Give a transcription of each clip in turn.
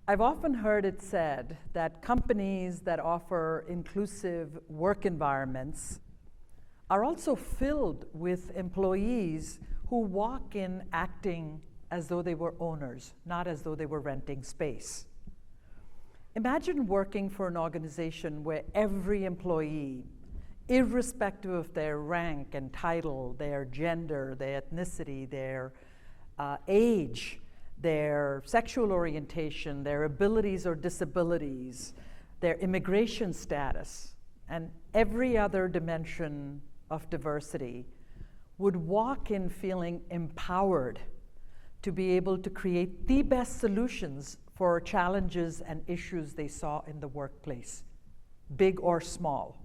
I've often heard it said that companies that offer inclusive work environments are also filled with employees who walk in acting as though they were owners, not as though they were renting space. Imagine working for an organization where every employee, irrespective of their rank and title, their gender, their ethnicity, their age, their sexual orientation, their abilities or disabilities, their immigration status, and every other dimension of diversity would walk in feeling empowered to be able to create the best solutions for challenges and issues they saw in the workplace, big or small.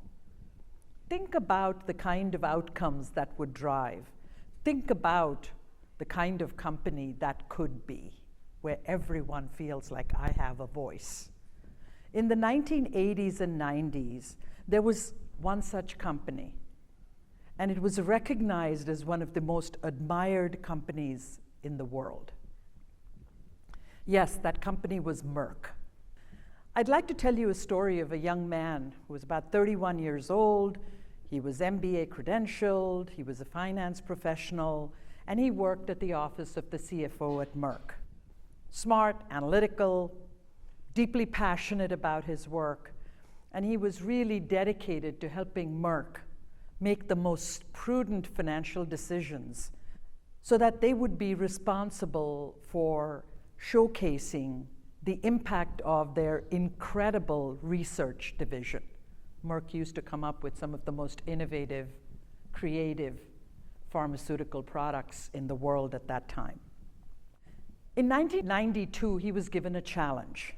Think about the kind of outcomes that would drive. Think about the kind of company that could be, where everyone feels like I have a voice. In the 1980s and 90s, there was one such company, and it was recognized as one of the most admired companies in the world. Yes, that company was Merck. I'd like to tell you a story of a young man who was about 31 years old. He was MBA credentialed, he was a finance professional, and he worked at the office of the CFO at Merck. Smart, analytical, deeply passionate about his work, and he was really dedicated to helping Merck make the most prudent financial decisions so that they would be responsible for showcasing the impact of their incredible research division. Merck used to come up with some of the most innovative, creative pharmaceutical products in the world at that time. In 1992, he was given a challenge.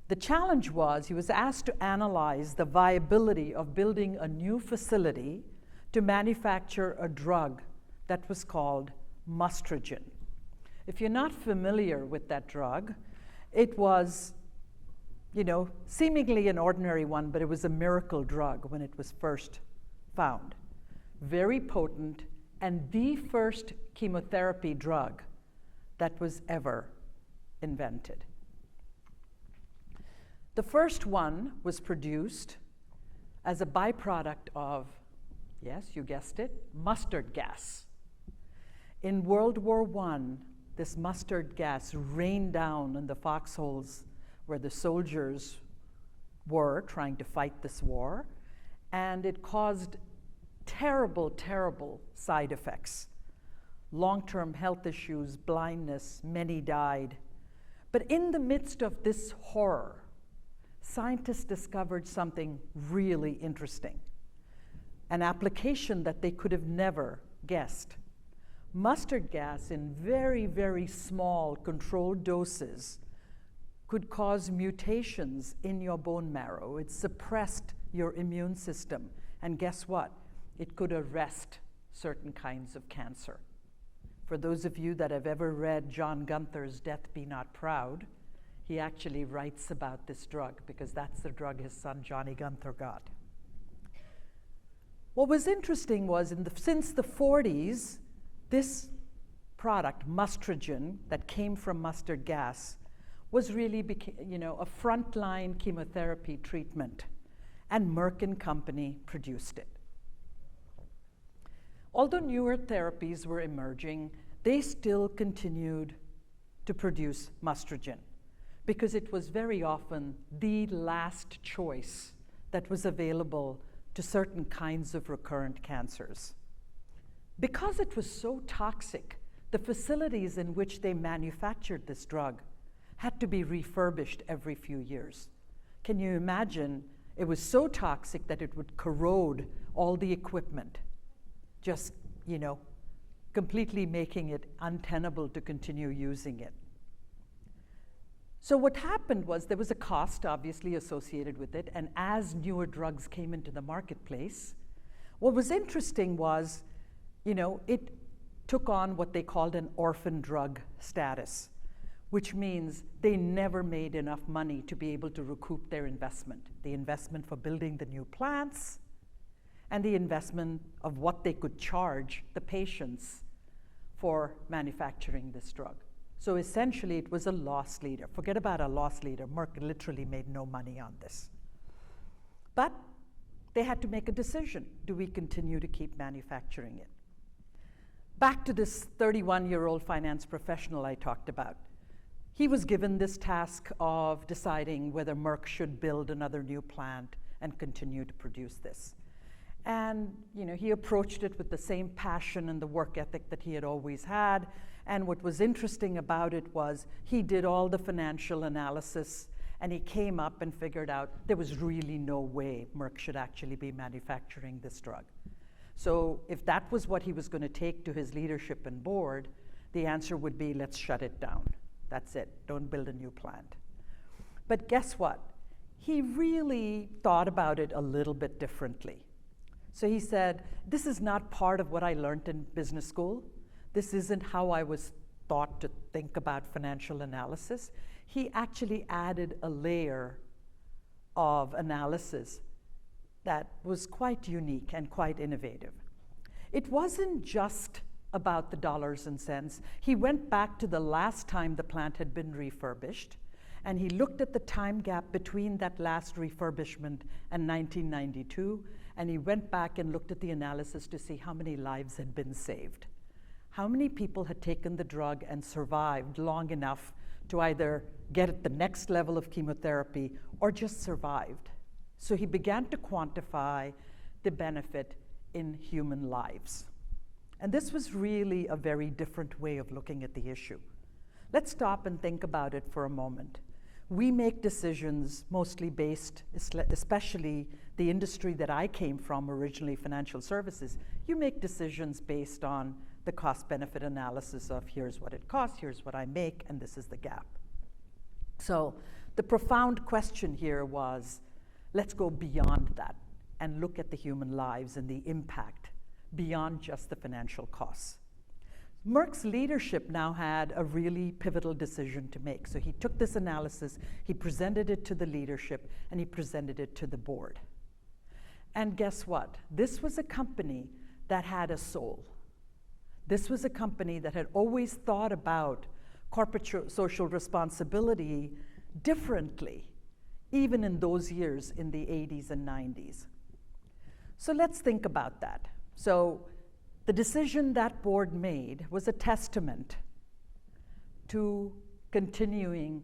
The challenge was he was asked to analyze the viability of building a new facility to manufacture a drug that was called Mustrogen. If you're not familiar with that drug, it was, seemingly an ordinary one, but it was a miracle drug when it was first found. Very potent, and the first chemotherapy drug that was ever invented. The first one was produced as a byproduct of, yes, you guessed it, mustard gas. In World War I, this mustard gas rained down in the foxholes where the soldiers were trying to fight this war, and it caused terrible, terrible side effects. Long-term health issues, blindness, many died. But in the midst of this horror, scientists discovered something really interesting, an application that they could have never guessed. Mustard gas in very, very small controlled doses could cause mutations in your bone marrow. It suppressed your immune system. And guess what? It could arrest certain kinds of cancer. For those of you that have ever read John Gunther's Death Be Not Proud, he actually writes about this drug because that's the drug his son Johnny Gunther got. What was interesting was since the 40s, this product, Mustrogen, that came from mustard gas, was really a frontline chemotherapy treatment, and Merck and Company produced it. Although newer therapies were emerging, they still continued to produce Mustrogen because it was very often the last choice that was available to certain kinds of recurrent cancers. Because it was so toxic, the facilities in which they manufactured this drug had to be refurbished every few years. Can you imagine? It was so toxic that it would corrode all the equipment, just, completely making it untenable to continue using it. So what happened was there was a cost obviously associated with it, and as newer drugs came into the marketplace, what was interesting was, it took on what they called an orphan drug status, which means they never made enough money to be able to recoup their investment, the investment for building the new plants, and the investment of what they could charge the patients for manufacturing this drug. So essentially, it was a loss leader. Forget about a loss leader. Merck literally made no money on this. But they had to make a decision. Do we continue to keep manufacturing it? Back to this 31-year-old finance professional I talked about. He was given this task of deciding whether Merck should build another new plant and continue to produce this. And he approached it with the same passion and the work ethic that he had always had. And what was interesting about it was he did all the financial analysis, and he came up and figured out there was really no way Merck should actually be manufacturing this drug. So if that was what he was going to take to his leadership and board, the answer would be, let's shut it down. That's it. Don't build a new plant. But guess what? He really thought about it a little bit differently. So he said, this is not part of what I learned in business school. This isn't how I was taught to think about financial analysis. He actually added a layer of analysis that was quite unique and quite innovative. It wasn't just about the dollars and cents. He went back to the last time the plant had been refurbished, and he looked at the time gap between that last refurbishment and 1992, and he went back and looked at the analysis to see how many lives had been saved. How many people had taken the drug and survived long enough to either get at the next level of chemotherapy or just survived. So he began to quantify the benefit in human lives. And this was really a very different way of looking at the issue. Let's stop and think about it for a moment. We make decisions mostly based, especially the industry that I came from, originally financial services, you make decisions based on the cost-benefit analysis of here's what it costs, here's what I make, and this is the gap. So the profound question here was, let's go beyond that and look at the human lives and the impact beyond just the financial costs. Merck's leadership now had a really pivotal decision to make. So he took this analysis, he presented it to the leadership, and he presented it to the board. And guess what? This was a company that had a soul. This was a company that had always thought about corporate social responsibility differently, even in those years in the 80s and 90s. So let's think about that. So the decision that board made was a testament to continuing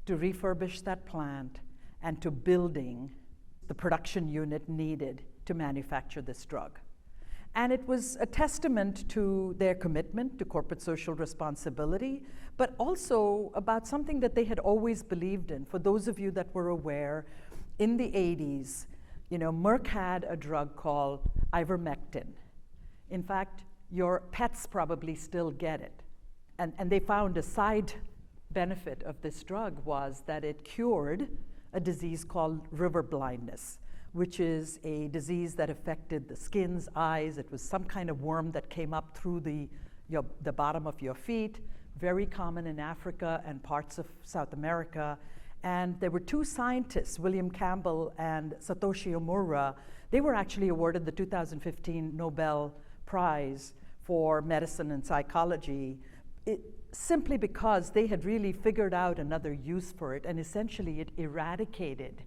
to refurbish that plant and to building the production unit needed to manufacture this drug. And it was a testament to their commitment to corporate social responsibility, but also about something that they had always believed in. For those of you that were aware, in the 80s, Merck had a drug called ivermectin. In fact, your pets probably still get it. And they found a side benefit of this drug was that it cured a disease called river blindness, which is a disease that affected the skin's eyes. It was some kind of worm that came up through the bottom of your feet, very common in Africa and parts of South America. And there were two scientists, William Campbell and Satoshi Omura. They were actually awarded the 2015 Nobel Prize for Medicine and Psychology, simply because they had really figured out another use for it, and essentially it eradicated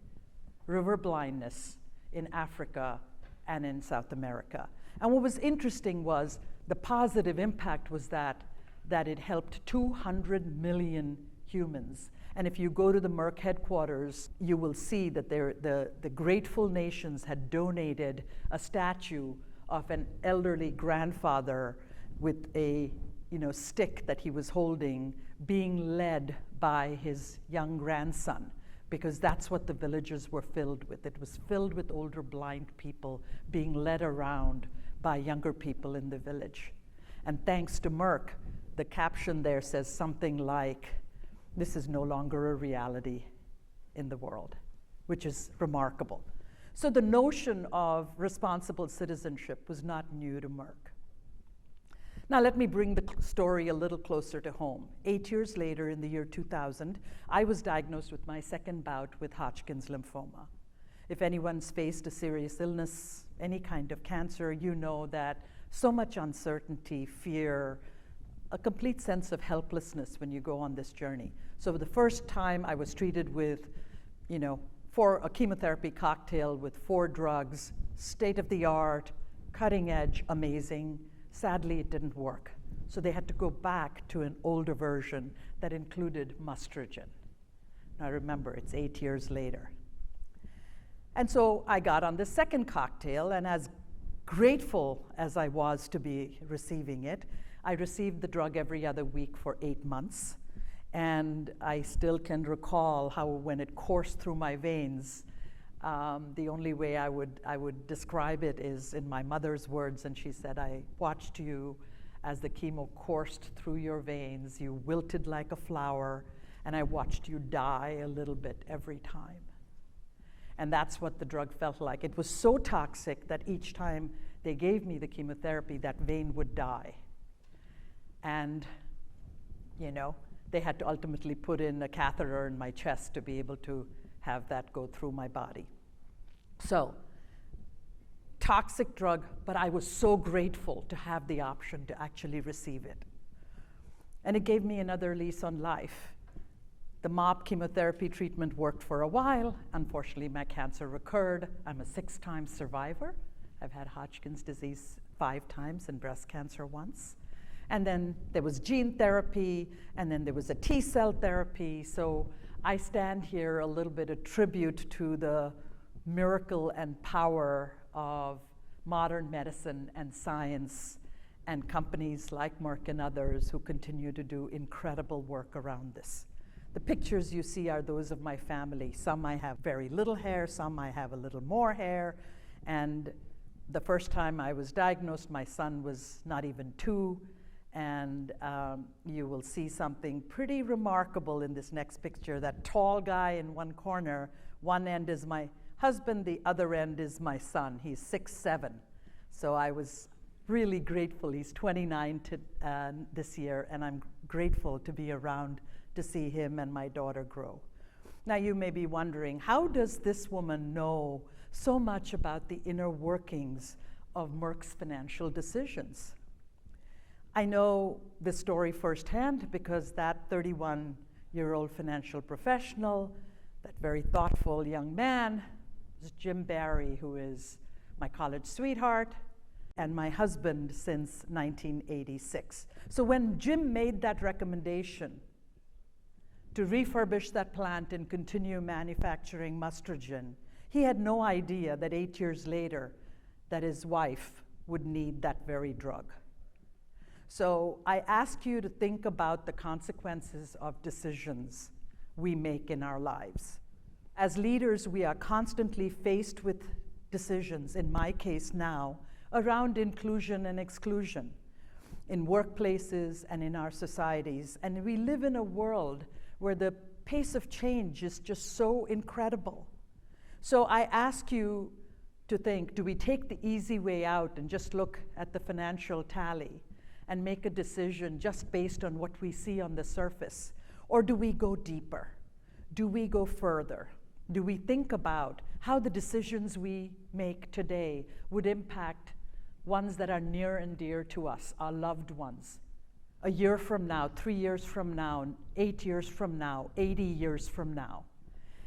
river blindness in Africa and in South America. And what was interesting was the positive impact was that it helped 200 million humans. And if you go to the Merck headquarters, you will see that the grateful nations had donated a statue of an elderly grandfather with a stick that he was holding, being led by his young grandson, because that's what the villages were filled with. It was filled with older blind people being led around by younger people in the village. And thanks to Merck, the caption there says something like, "This is no longer a reality in the world," which is remarkable. So the notion of responsible citizenship was not new to Merck. Now let me bring the story a little closer to home. 8 years later, in the year 2000, I was diagnosed with my second bout with Hodgkin's lymphoma. If anyone's faced a serious illness, any kind of cancer, you know that so much uncertainty, fear, a complete sense of helplessness when you go on this journey. So the first time I was treated with, for a chemotherapy cocktail with 4 drugs, state of the art, cutting edge, amazing. Sadly, it didn't work. So they had to go back to an older version that included mustrogen. Now remember, it's 8 years later. And so I got on the second cocktail, and as grateful as I was to be receiving it, I received the drug every other week for 8 months. And I still can recall how when it coursed through my veins, the only way I would describe it is in my mother's words, and she said, "I watched you as the chemo coursed through your veins. You wilted like a flower, and I watched you die a little bit every time." And that's what the drug felt like. It was so toxic that each time they gave me the chemotherapy, that vein would die. And, they had to ultimately put in a catheter in my chest to be able to have that go through my body. So, toxic drug, but I was so grateful to have the option to actually receive it. And it gave me another lease on life. The MOP chemotherapy treatment worked for a while. Unfortunately, my cancer recurred. I'm a 6-time survivor. I've had Hodgkin's disease 5 times and breast cancer once. And then there was gene therapy, and then there was a T-cell therapy. So I stand here a little bit of tribute to the miracle and power of modern medicine and science and companies like Merck and others who continue to do incredible work around this. The pictures you see are those of my family. Some I have very little hair, some I have a little more hair. And the first time I was diagnosed, my son was not even 2. And you will see something pretty remarkable in this next picture. That tall guy in one corner, one end is my husband, the other end is my son. He's 6'7". So I was really grateful. He's 29 this year, and I'm grateful to be around to see him and my daughter grow. Now you may be wondering, how does this woman know so much about the inner workings of Merck's financial decisions? I know this story firsthand because that 31-year-old financial professional, that very thoughtful young man, is Jim Barry, who is my college sweetheart and my husband since 1986. So when Jim made that recommendation to refurbish that plant and continue manufacturing mustrogen, he had no idea that 8 years later that his wife would need that very drug. So I ask you to think about the consequences of decisions we make in our lives. As leaders, we are constantly faced with decisions, in my case now, around inclusion and exclusion in workplaces and in our societies. And we live in a world where the pace of change is just so incredible. So I ask you to think, do we take the easy way out and just look at the financial tally and make a decision just based on what we see on the surface? Or do we go deeper? Do we go further? Do we think about how the decisions we make today would impact ones that are near and dear to us, our loved ones, a year from now, 3 years from now, 8 years from now, 80 years from now?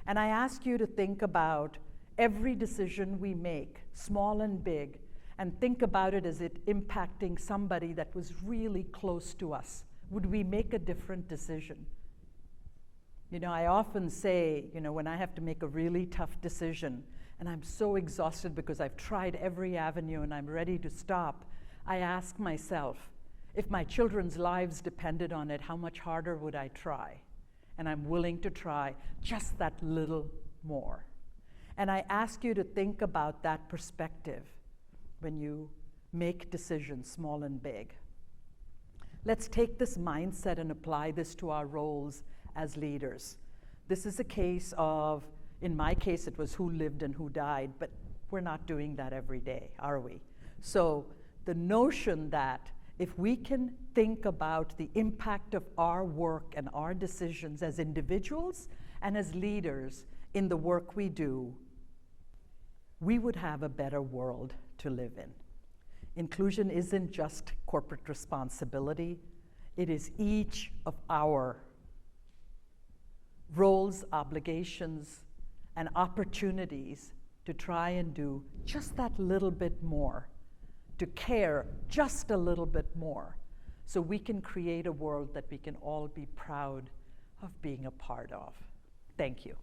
And I ask you to think about every decision we make, small and big, and think about it as it impacting somebody that was really close to us. Would we make a different decision? I often say, when I have to make a really tough decision, and I'm so exhausted because I've tried every avenue and I'm ready to stop, I ask myself, if my children's lives depended on it, how much harder would I try? And I'm willing to try just that little more. And I ask you to think about that perspective when you make decisions, small and big. Let's take this mindset and apply this to our roles as leaders. This is a case of, in my case, it was who lived and who died, but we're not doing that every day, are we? So the notion that if we can think about the impact of our work and our decisions as individuals and as leaders in the work we do, we would have a better world to live in. Inclusion isn't just corporate responsibility. It is each of our roles, obligations, and opportunities to try and do just that little bit more, to care just a little bit more, so we can create a world that we can all be proud of being a part of. Thank you.